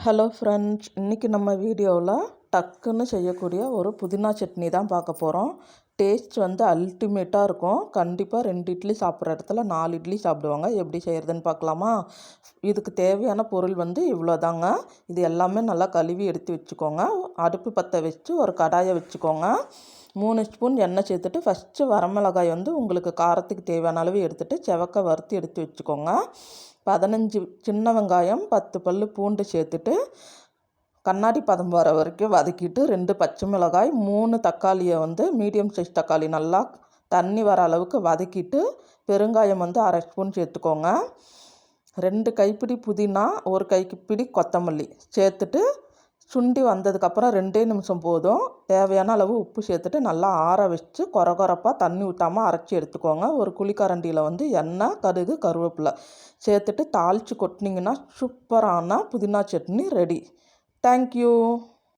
Hello friends, இன்றைக்கி நம்ம வீடியோவில் டக்குன்னு செய்யக்கூடிய ஒரு புதினா சட்னி தான் பார்க்க போகிறோம். டேஸ்ட் அல்டிமேட்டாக இருக்கும். கண்டிப்பாக 2 இட்லி சாப்பிட்ற இடத்துல 4 இட்லி சாப்பிடுவாங்க. எப்படி செய்கிறதுன்னு பார்க்கலாமா? இதுக்கு தேவையான பொருள் இவ்வளோ தாங்க. இது எல்லாமே நல்லா கழுவி எடுத்து வச்சுக்கோங்க. அடுப்பு பற்ற வச்சு ஒரு கடாயை வச்சுக்கோங்க. 3 ஸ்பூன் எண்ணெய் சேர்த்துட்டு ஃபஸ்ட்டு வரமிளகாய் உங்களுக்கு காரத்துக்கு தேவையான அளவு எடுத்துகிட்டு செவக்க வறுத்து எடுத்து வச்சுக்கோங்க. 15 சின்ன வெங்காயம், 10 பல் பூண்டு சேர்த்துட்டு கண்ணாடி பதம் வர வரைக்கும் வதக்கிட்டு 2 பச்சை மிளகாய், 3 தக்காளியை மீடியம் சைஸ் தக்காளி நல்லா தண்ணி வர அளவுக்கு வதக்கிட்டு பெருங்காயம் அரை ஸ்பூன் சேர்த்துக்கோங்க. 2 கைப்பிடி புதினா, 1 கைப்பிடி கொத்தமல்லி சேர்த்துட்டு சுண்டி வந்ததுக்கப்புறம் 2 நிமிஷம் போதும். தேவையான அளவு உப்பு சேர்த்துட்டு நல்லா ஆற வச்சு கொரகொரப்பாக தண்ணி ஊற்றாமல் அரைச்சி எடுத்துக்கோங்க. ஒரு குழிக்கரண்டியில் எண்ணெய், கடுகு, கருவேப்பிலை சேர்த்துட்டு தாளித்து கொட்டினீங்கன்னா சூப்பரான புதினா சட்னி ரெடி. தேங்க்யூ.